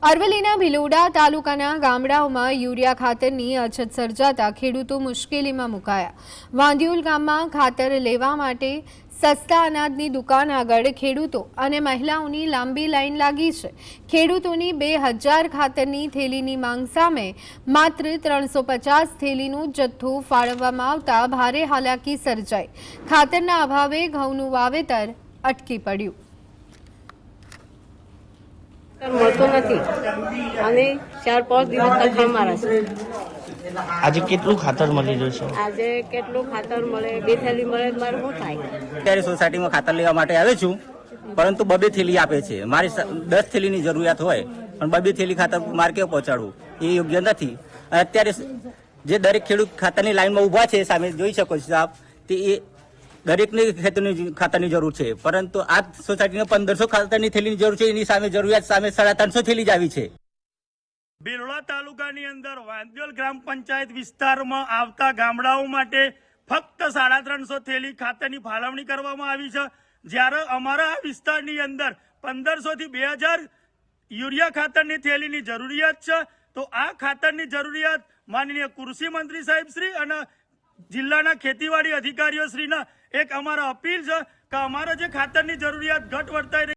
અરવલ્લીના ભિલોડા તાલુકાના ગામડાઓમાં યુરિયા ખાતરની અછત સર્જાતા ખેડૂતો મુશ્કેલીમાં મુકાયા। વાંધિયોલ ગામમાં ખાતર લેવા માટે સસ્તા અનાજની દુકાન આગળ ખેડૂતો અને મહિલાઓની લાંબી લાઈન લાગી છે। ખેડૂતોની 2000 ખાતરની થેલીની માંગ સામે માત્ર 350 થેલીનું જથ્થો ફાળવવામાં આવતા ભારે હાલાકી સર્જાઈ। ખાતરના અભાવે ઘઉંનું વાવેતર અટકી પડ્યું। મળતો નથી અને 4-5 દિવસ તક મારા છે। આજે કેટલું ખાતર મળી રહ્યું છે? આજે કેટલું ખાતર મળે? 2 થેલી મળે મારે શું થાય? અત્યારે સોસાયટીમાં ખાતર લેવા માટે આવ્યો છું, પરંતુ 2 થેલી આપે છે। મારી 10 થેલીની જરૂરિયાત હોય પણ 2 થેલી ખાતર મારે કેવું પહોંચાડવું એ યોગ્ય નથી। અત્યારે જે દરેક ખેડૂત ખાતરની લાઈનમાં ઊભા છે, સામે જોઈ શકો છો આપ, તે એ દરેકની ખેતરની ખાતરની જરૂર છે, પરંતુ આ સોસાયટીને 1500 ખાતરની થેલીની જરૂર છે। એની સામે જરૂરિયાત સામે 350 થેલી જ આવી છે। ભિલોડા તાલુકાની અંદર વાંધિયોલ ગ્રામ પંચાયત વિસ્તારમાં આવતા ગામડાઓ માટે ફક્ત 350 થેલી ખાતરની ફાળવણી કરવામાં આવી છે, જ્યારે અમારા આ વિસ્તારની અંદર 1500 થી 2000 યુરિયા ખાતરની થેલીની જરૂરિયાત છે। તો આ ખાતરની જરૂરિયાત માનનીય કૃષિ મંત્રી સાહેબ શ્રી અને જિલ્લાના ખેતીવાડી અધિકારીઓ શ્રીના એક અમારા અપીલ છે કે અમારે જે ખાતરની જરૂરિયાત ઘટ વર્તાઈ રહી